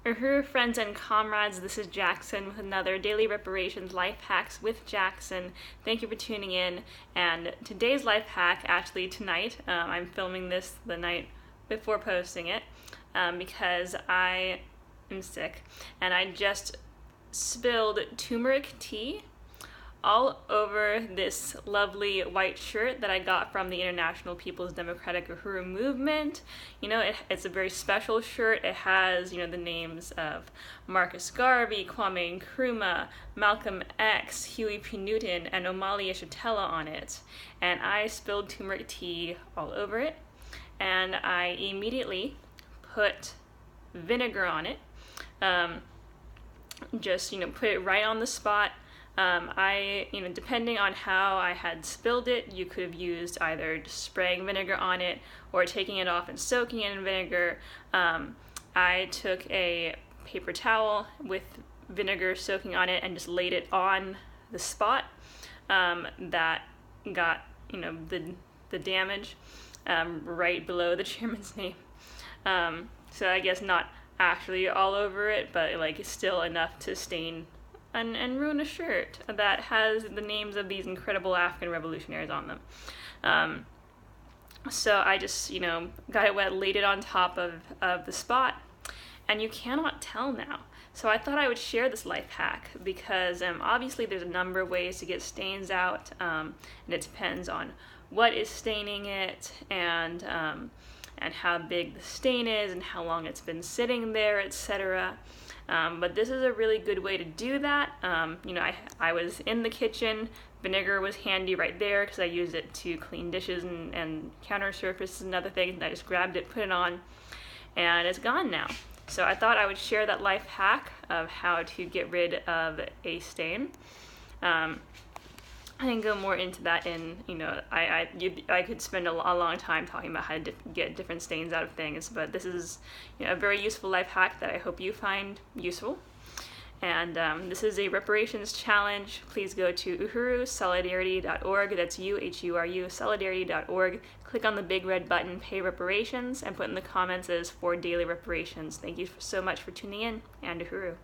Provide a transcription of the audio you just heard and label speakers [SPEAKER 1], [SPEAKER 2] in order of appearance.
[SPEAKER 1] Uhuru friends and comrades, this is Jackson with another Daily Reparations Life Hacks with Jackson. Thank you for tuning in, and today's life hack, actually tonight, I'm filming this the night before posting it, because I am sick, and I just spilled turmeric tea all over this lovely white shirt that I got from the International People's Democratic Uhuru Movement. You know, it's a very special shirt. It has, the names of Marcus Garvey, Kwame Nkrumah, Malcolm X, Huey P. Newton, and Omali Yeshitela on it. And I spilled turmeric tea all over it, and I immediately put vinegar on it. Just, put it right on the spot. Depending on how I had spilled it, you could have used either just spraying vinegar on it or taking it off and soaking it in vinegar. I took a paper towel with vinegar soaking on it and just laid it on the spot that got, the damage right below the chairman's name. So I guess not actually all over it, but it's still enough to stain and ruin a shirt that has the names of these incredible African revolutionaries on them. So I just, got it wet, laid it on top of the spot, and you cannot tell now. So I thought I would share this life hack because obviously there's a number of ways to get stains out, and it depends on what is staining it and how big the stain is and how long it's been sitting there, etc. But this is a really good way to do that. I was in the kitchen, vinegar was handy right there because I used it to clean dishes and counter surfaces and other things, and I just grabbed it, put it on, and it's gone now. So I thought I would share that life hack of how to get rid of a stain. I can go more into that in, I could spend a long time talking about how to get different stains out of things, but this is, a very useful life hack that I hope you find useful. And this is a reparations challenge. Please go to uhurusolidarity.org, that's UHURU, solidarity.org. Click on the big red button, Pay Reparations, and put in the comments as for Daily Reparations. Thank you so much for tuning in, and Uhuru.